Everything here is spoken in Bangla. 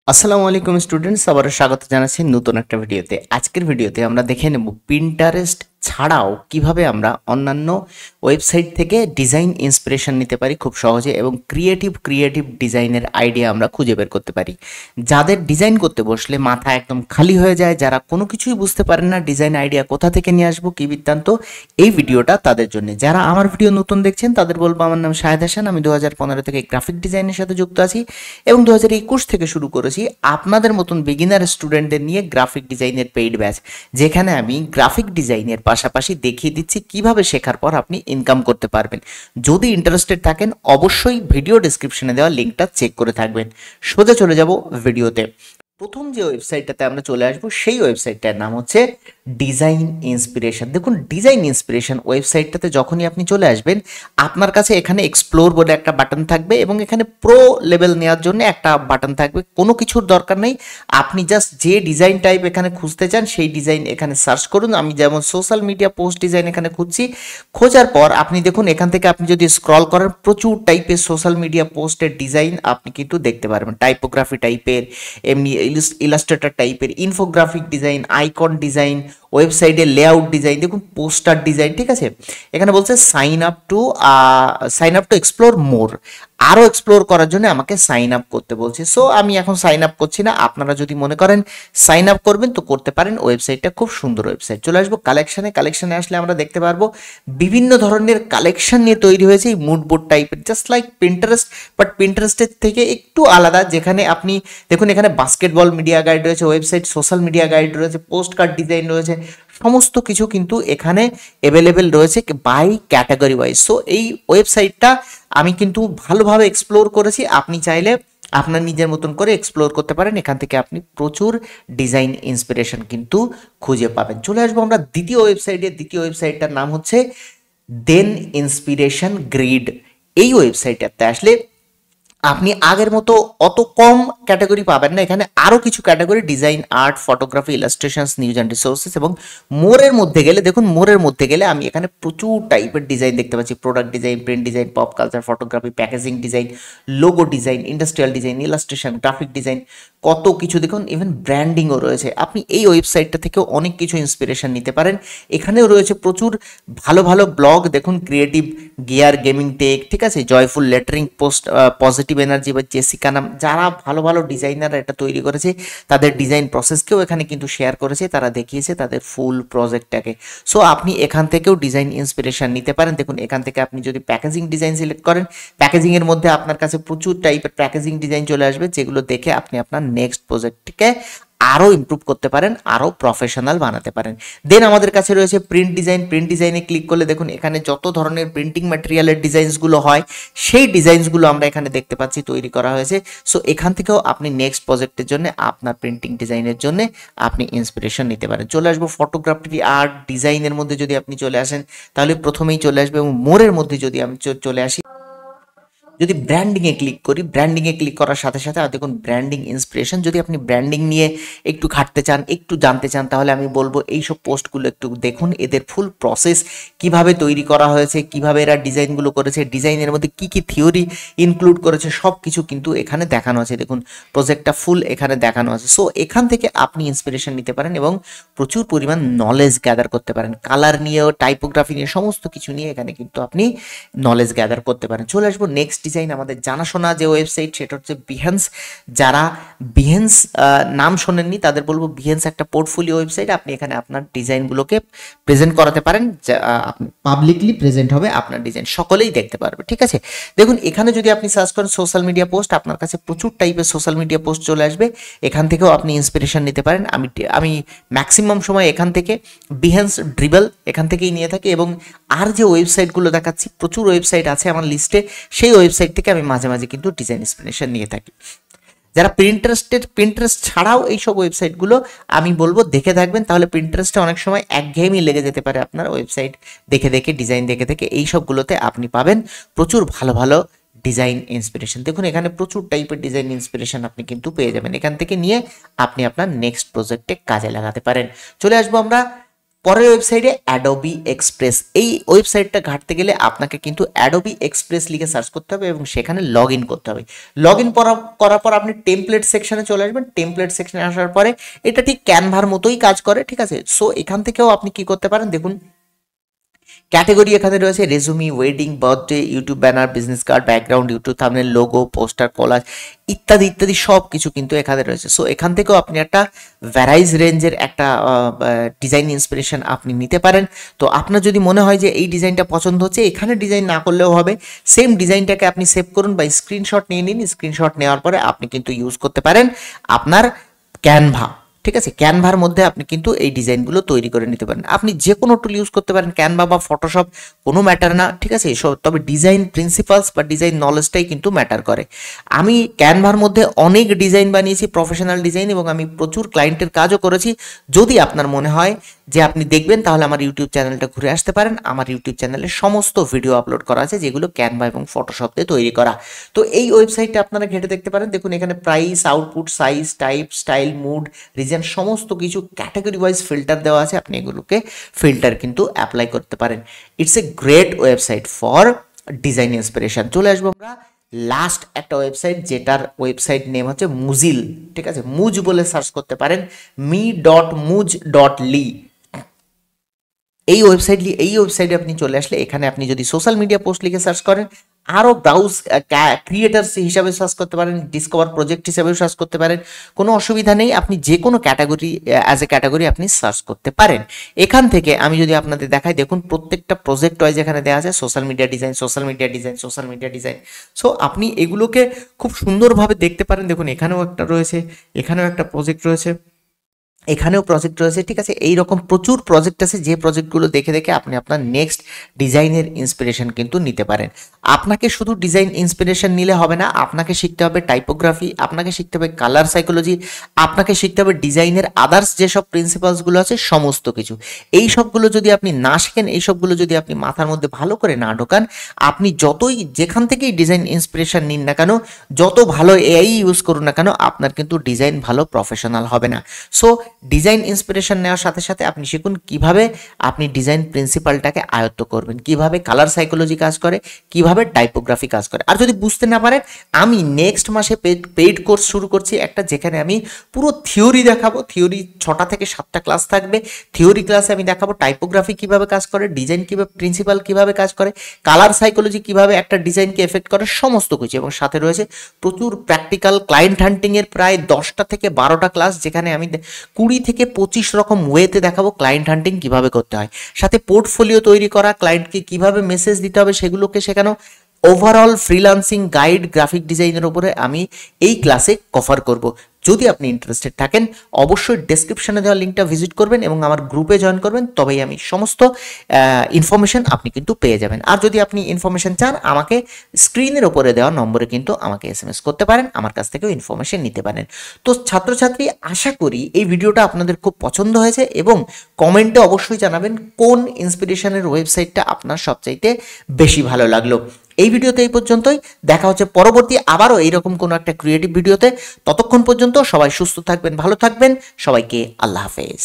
আসসালামু আলাইকুম স্টুডেন্টস, আবারও স্বাগত জানাচ্ছি নতুন একটা ভিডিওতে। আজকের ভিডিওতে আমরা দেখে নেব পিন্টারেস্ট ছাড়াও কিভাবে আমরা অন্যান্য ওয়েবসাইট থেকে ডিজাইন ইন্সপিরেশন নিতে পারি খুব সহজে এবং ক্রিয়েটিভ ডিজাইনের আইডিয়া আমরা খুঁজে বের করতে পারি। যাদের ডিজাইন করতে বসলে মাথা একদম খালি হয়ে যায়, যারা কোনো কিছুই বুঝতে পারেন না ডিজাইন আইডিয়া কোথা থেকে নিয়ে আসবো কী বৃত্তান্ত, এই ভিডিওটা তাদের জন্য। যারা আমার ভিডিও নতুন দেখছেন তাদের বলবো, আমার নাম শাহেদ হাসান, আমি 2015 থেকে গ্রাফিক ডিজাইনের সাথে যুক্ত আছি এবং 2021 থেকে শুরু করেছি আপনাদের মতন বিগিনার স্টুডেন্টদের নিয়ে গ্রাফিক ডিজাইনের পেইড ব্যাচ, যেখানে আমি গ্রাফিক ডিজাইনের পাশাপাশি দেখিয়ে দিচ্ছি কিভাবে শেখার পর আপনি ইনকাম করতে পারবেন। যদি ইন্টারেস্টেড থাকেন অবশ্যই ভিডিও ডেসক্রিপশনে দেওয়া লিঙ্কটা চেক করে থাকবেন। সোজা চলে যাব ভিডিওতে। প্রথম যে ওয়েবসাইটটাতে আমরা চলে আসবো সেই ওয়েবসাইটটার নাম হচ্ছে ডিজাইন ইন্সপিরেশন। দেখুন, ডিজাইন ইন্সপিরেশন ওয়েবসাইটটাতে যখনই আপনি চলে আসবেন আপনার কাছে এখানে এক্সপ্লোর বলে একটা বাটন থাকবে এবং এখানে প্রো লেভেল নেওয়ার জন্য একটা বাটন থাকবে। কোনো কিছুর দরকার নেই, আপনি জাস্ট যে ডিজাইন টাইপ এখানে খুঁজতে চান সেই ডিজাইন এখানে সার্চ করুন। আমি যেমন সোশ্যাল মিডিয়া পোস্ট ডিজাইন এখানে খুঁজছি, খোঁজার পর আপনি দেখুন এখান থেকে আপনি যদি স্ক্রল করেন প্রচুর টাইপের সোশ্যাল মিডিয়া পোস্টের ডিজাইন আপনি কিন্তু দেখতে পারবেন। টাইপোগ্রাফি টাইপের, এমনি ইলাস্ট্রেটর টাইপের, ইনফোগ্রাফিক ডিজাইন, আইকন ডিজাইন, ওয়েবসাইটের লেআউট ডিজাইন, দেখুন পোস্টার ডিজাইন। ঠিক আছে, এখানে বলছে সাইন আপ টু এক্সপ্লোর মোর। আরও এক্সপ্লোর করার জন্য আমাকে সাইন আপ করতে বলছে। সো আমি এখন সাইন আপ করছি না। আপনারা যদি মনে করেন সাইন আপ করবেন তো করতে পারেন। ওয়েবসাইটটা খুব সুন্দর ওয়েবসাইট। চলে আসবো কালেকশানে আসলে আমরা দেখতে পারবো বিভিন্ন ধরনের কালেকশন নিয়ে তৈরি হয়েছে এই মুড বোর্ড টাইপের, জাস্ট লাইক পিন্টারেস্ট, বাট পিন্টারেস্টের থেকে একটু আলাদা। যেখানে আপনি দেখুন এখানে বাস্কেটবল মিডিয়া গাইড রয়েছে, ওয়েবসাইট সোশ্যাল মিডিয়া গাইড রয়েছে, পোস্ট কার্ড ডিজাইন রয়েছে, সমস্ত কিছু কিন্তু এখানে অ্যাভেলেবেল রয়েছে বাই ক্যাটাগরি ওয়াইজ। সো এই ওয়েবসাইটটা আমি কিন্তু ভালোভাবে এক্সপ্লোর করেছি। আপনি চাইলে আপনার নিজের মতন করে এক্সপ্লোর করতে পারেন। এখান থেকে আপনি প্রচুর ডিজাইন ইন্সপিরেশন কিন্তু খুঁজে পাবেন। চলে আসবো আমরা দ্বিতীয় ওয়েবসাইটে। দ্বিতীয় ওয়েবসাইটটার নাম হচ্ছে দেন ইন্সপিরেশন গ্রিড। এই ওয়েবসাইটটাতে আসলে আপনি আগের মতো অত কম ক্যাটাগরি পাবেন না। এখানে আরও কিছু category, design, art, photography, illustrations, news and resources এবং মোরের মধ্যে গেলে দেখুন, মোরের মধ্যে গেলে আমি এখানে প্রচুর টাইপের ডিজাইন দেখতে পাচ্ছি। Product design, print design, pop culture, photography, packaging design, logo design, industrial design, illustration, graphic design, কত কিছু দেখুন, ইভেন ব্র্যান্ডিংও রয়েছে। আপনি এই ওয়েবসাইটটা থেকেও অনেক কিছু ইন্সপিরেশন নিতে পারেন। এখানেও রয়েছে প্রচুর ভালো ভালো ব্লগ, দেখুন ক্রিয়েটিভ গিয়ার, গেমিং টেক, ঠিক আছে, joyful lettering, post positive energy বা জেসিকা নাম, যারা ভালো ভালো ডিজাইনাররা এটা তৈরি করেছে তাদের ডিজাইন প্রসেসকেও এখানে কিন্তু শেয়ার করেছে, তারা দেখিয়েছে তাদের ফুল প্রজেক্টটাকে। সো আপনি এখান থেকেও ডিজাইন ইন্সপিরেশন নিতে পারেন। দেখুন এখান থেকে আপনি যদি প্যাকেজিং ডিজাইন সিলেক্ট করেন, প্যাকেজিংয়ের মধ্যে আপনার কাছে প্রচুর টাইপের প্যাকেজিং ডিজাইন চলে আসবে, যেগুলো দেখে আপনি আপনার নেক্সট প্রজেক্টকে আরও ইমপ্রুভ করতে পারেন, আরও প্রফেশনাল বানাতে পারেন। দেন আমাদের কাছে রয়েছে প্রিন্ট ডিজাইন। প্রিন্ট ডিজাইনে ক্লিক করলে দেখুন এখানে যত ধরনের প্রিন্টিং ম্যাটেরিয়ালের ডিজাইনসগুলো হয় সেই ডিজাইনসগুলো আমরা এখানে দেখতে পাচ্ছি তৈরি করা হয়েছে। সো এখান থেকেও আপনি নেক্সট প্রজেক্টের জন্য, আপনার প্রিন্টিং ডিজাইনের জন্য আপনি ইন্সপিরেশন নিতে পারেন। চলে আসবো ফটোগ্রাফি, আর্ট, ডিজাইনের মধ্যে যদি আপনি চলে আসেন তাহলে প্রথমেই চলে আসবে, এবং মোরের মধ্যে যদি আমি চলে আসি, যদি ব্র্যান্ডিংয়ে ক্লিক করি, ব্র্যান্ডিংয়ে ক্লিক করার সাথে সাথে দেখুন ব্র্যান্ডিং ইন্সপিরেশন। যদি আপনি ব্র্যান্ডিং নিয়ে একটু খাটতে চান, একটু জানতে চান, তাহলে আমি বলবো এইসব পোস্টগুলো একটু দেখুন। এদের ফুল প্রসেস কিভাবে তৈরি করা হয়েছে, কিভাবে এরা ডিজাইনগুলো করেছে, ডিজাইনের মধ্যে কি কি থিওরি ইনক্লুড করেছে, সব কিছু কিন্তু এখানে দেখানো আছে। দেখুন প্রজেক্টটা ফুল এখানে দেখানো আছে। সো এখান থেকে আপনি ইন্সপিরেশন নিতে পারেন এবং প্রচুর পরিমাণ নলেজ গ্যাদার করতে পারেন। কালার নিয়েও, টাইপোগ্রাফি নিয়ে, সমস্ত কিছু নিয়ে এখানে কিন্তু আপনি নলেজ গ্যাদার করতে পারেন। চলে আসবো নেক্সট ডিজাইন। আমাদের জানাশোনা যে ওয়েবসাইট সেটা হচ্ছে বিহেন্স। যারা বিহেন্স নাম শোনেননি তাদের বলবো, বিহেন্স একটা পোর্টফোলিও ওয়েবসাইট। আপনি এখানে আপনার ডিজাইনগুলোকে প্রেজেন্ট করাতে পারেন, আপনি পাবলিকলি প্রেজেন্ট হবে আপনার ডিজাইন, সকলেই দেখতে পারবে। ঠিক আছে, দেখুন এখানে যদি আপনি সার্চ করেন সোশ্যাল মিডিয়া পোস্ট, আপনার কাছে প্রচুর টাইপের সোশ্যাল মিডিয়া পোস্ট চলে আসবে। এখান থেকেও আপনি ইন্সপিরেশন নিতে পারেন। আমি ম্যাক্সিমাম সময় এখান থেকে বিহেন্স ড্রিবল এখান থেকেই নিয়ে থাকি, এবং আর যে ওয়েবসাইটগুলো দেখাচ্ছি প্রচুর ওয়েবসাইট আছে আমার লিস্টে, সেই ওয়েবসাইট থেকে আমি মাঝে মাঝে কিন্তু ডিজাইন ইন্সপিরেশন নিয়ে থাকি। যারা প্রিন্টারেস্ট ছাড়াও এইসব ওয়েবসাইটগুলো আমি বলবো দেখে থাকবেন, তাহলে প্রিন্টারেস্টে অনেক সময় একঘেয়েমি লেগে যেতে পারে আপনার। ওয়েবসাইট দেখে দেখে, ডিজাইন দেখে দেখে এইসবগুলোতে আপনি পাবেন প্রচুর ভালো ভালো ডিজাইন ইন্সপিরেশন। দেখুন এখানে প্রচুর টাইপের ডিজাইন ইন্সপিরেশন আপনি কিন্তু পেয়ে যাবেন। এখান থেকে নিয়ে আপনি আপনার নেক্সট প্রজেক্টে কাজে লাগাতে পারেন। চলে আসবো আমরা পরের ওয়েবসাইটে অ্যাডোবি এক্সপ্রেস। এই ওয়েবসাইটটা ঘাঁটতে গেলে আপনাকে কিন্তু অ্যাডোবি এক্সপ্রেস লিখে সার্চ করতে হবে এবং সেখানে লগ ইন করতে হবে। লগ ইন করার পর আপনি টেমপ্লেট সেকশনে চলে আসবেন। টেমপ্লেট সেকশনে আসার পরে এটা ঠিক ক্যানভার মতোই কাজ করে, ঠিক আছে। সো এখান থেকেও আপনি কি করতে পারেন, দেখুন ক্যাটাগরি এখানে রয়েছে resume, wedding, birthday, YouTube banner, business card, background, YouTube thumbnail, logo, poster, collage ইত্যাদি ইত্যাদি সব কিছু কিন্তু এখানে রয়েছে। সো এখান থেকেও আপনি একটা ভ্যারাইজ রেঞ্জের একটা ডিজাইন ইন্সপিরেশন আপনি নিতে পারেন। তো আপনার যদি মনে হয় যে এই ডিজাইনটা পছন্দ হচ্ছে, এখানে ডিজাইন না করলেও হবে, সেম ডিজাইনটাকে আপনি সেভ করুন বা স্ক্রিনশট নিয়ে নিন। স্ক্রিনশট নেওয়ার পরে আপনি কিন্তু ইউজ করতে পারেন আপনার ক্যানভা, ঠিক আছে। ক্যানভার মধ্যে আপনি কিন্তু এই ডিজাইনগুলো তৈরি করে নিতে পারেন। আপনি যে কোনো টুল ইউজ করতে পারেন, ক্যানভা বা ফটোশপ, কোনো ম্যাটার না, ঠিক আছে। তবে ডিজাইন প্রিন্সিপালস বা ডিজাইন নলেজটাই কিন্তু ম্যাটার করে। আমি ক্যানভার মধ্যে অনেক ডিজাইন বানিয়েছি, প্রফেশনাল ডিজাইন, এবং আমি প্রচুর ক্লায়েন্টের কাজও করেছি। যদি আপনার মনে হয় যে আপনি দেখবেন, তাহলে আমার ইউটিউব চ্যানেলটা ঘুরে আসতে পারেন। আমার ইউটিউব চ্যানেলে সমস্ত ভিডিও আপলোড করা আছে যেগুলো ক্যানভা এবং ফটোশপ দিয়ে তৈরি করা। তো এই ওয়েবসাইটটা আপনারা ঘেঁটে দেখতে পারেন। দেখুন এখানে price, output, size, type, style, mood, reason সমস্ত কিছু ক্যাটাগরি ওয়াইজ ফিল্টার দেওয়া আছে। আপনি এগুলোকে ফিল্টার কিন্তু অ্যাপ্লাই করতে পারেন। It's a great website for design inspiration. চলে আসবো আমরা লাস্ট একটা ওয়েবসাইট, যেটার ওয়েবসাইট নেম হচ্ছে মুজিল, ঠিক আছে। মুজ বলে সার্চ করতে পারেন, me.muj.ly। এই ওয়েবসাইটে আপনি চলে আসলে এখানে আপনি যদি সোশ্যাল মিডিয়া পোস্ট লিখে সার্চ করেন, আরও ব্রাউজ ক্রিয়েটার্স হিসাবে সার্চ করতে পারেন, ডিসকভার প্রজেক্ট হিসাবেও সার্চ করতে পারেন, কোনো অসুবিধা নেই। আপনি যে কোনো ক্যাটাগরি অ্যাজ এ ক্যাটাগরি আপনি সার্চ করতে পারেন। এখান থেকে আমি যদি আপনাদের দেখাই, দেখুন প্রত্যেকটা প্রজেক্ট ওয়াইজ এখানে দেওয়া আছে, social media design, social media design, social media design. So আপনি এগুলোকে খুব সুন্দরভাবে দেখতে পারেন। দেখুন এখানেও একটা রয়েছে, এখানেও একটা প্রজেক্ট রয়েছে, এখানেও প্রজেক্ট রয়েছে, ঠিক আছে। এইরকম প্রচুর প্রজেক্ট আছে, যে প্রজেক্টগুলো দেখে দেখে আপনি আপনার নেক্সট ডিজাইনের ইন্সপিরেশন কিন্তু নিতে পারেন। আপনাকে শুধু ডিজাইন ইন্সপিরেশন নিলে হবে না, আপনাকে শিখতে হবে টাইপোগ্রাফি, আপনাকে শিখতে হবে কালার সাইকোলজি, আপনাকে শিখতে হবে ডিজাইনের আদার্স যেসব প্রিন্সিপালসগুলো আছে সমস্ত কিছু। এই সবগুলো যদি আপনি না শিখেন, এই সবগুলো যদি আপনি মাথার মধ্যে ভালো করে না ঢোকান, আপনি যতই যেখান থেকেই ডিজাইন ইন্সপিরেশন নিন না কেন, যত ভালো এআই ইউজ করুন না কেন, আপনার কিন্তু ডিজাইন ভালো প্রফেশনাল হবে না। সো ডিজাইন ইন্সপিরেশন নেওয়ার সাথে সাথে আপনি শিখুন কিভাবে আপনি ডিজাইন প্রিন্সিপালটাকে আয়ত্ত করবেন, কিভাবে কালার সাইকোলজি কাজ করে, কিভাবে টাইপোগ্রাফি কাজ করে। আর যদি বুঝতে না পারেন, আমি নেক্সট মাসে পেইড কোর্স শুরু করছি একটা, যেখানে আমি পুরো থিওরি দেখাবো। থিওরি 6টা থেকে 7টা ক্লাস থাকবে। থিওরি ক্লাসে আমি দেখাবো টাইপোগ্রাফি কিভাবে কাজ করে, ডিজাইন কিভাবে প্রিন্সিপাল কিভাবে কাজ করে, কালার সাইকোলজি কিভাবে একটা ডিজাইনকে এফেক্ট করে, সমস্ত কিছু। এবং সাথে রয়েছে প্রচুর প্র্যাকটিক্যাল, ক্লায়েন্ট হান্টিংয়ের প্রায় 10টা থেকে 12টা ক্লাস, যেখানে আমি 20 থেকে 25 রকম ওয়েতে দেখাবো ক্লায়েন্ট হান্টিং কিভাবে করতে হয়। সাথে পোর্টফোলিও তৈরি করা, ক্লায়েন্টকে কিভাবে মেসেজ দিতে হবে সেগুলোকে শেখানো, ওভারঅল ফ্রিল্যান্সিং গাইড, গ্রাফিক ডিজাইনের উপরে আমি এই ক্লাসে কভার করব। যদি আপনি ইন্টারেস্টেড থাকেন, অবশ্যই ডেসক্রিপশনে দেওয়া লিঙ্কটা ভিজিট করবেন এবং আমার গ্রুপে জয়েন করবেন, তবেই আমি সমস্ত ইনফরমেশন আপনি কিন্তু পেয়ে যাবেন। আর যদি আপনি ইনফরমেশন চান, আমাকে স্ক্রিনের ওপরে দেওয়া নম্বরে কিন্তু আমাকে SMS করতে পারেন, আমার কাছ থেকেও ইনফরমেশন নিতে পারেন। তো ছাত্রছাত্রী, আশা করি এই ভিডিওটা আপনাদের খুব পছন্দ হয়েছে, এবং কমেন্টে অবশ্যই জানাবেন কোন ইন্সপিরেশনের ওয়েবসাইটটা আপনার সবচাইতে বেশি ভালো লাগলো। এই ভিডিওতে এই পর্যন্তই, দেখা হচ্ছে পরবর্তী আবারও এইরকম কোনো একটা ক্রিয়েটিভ ভিডিওতে। ততক্ষণ পর্যন্ত সবাই সুস্থ থাকবেন, ভালো থাকবেন, সবাইকে আল্লাহ হাফেজ।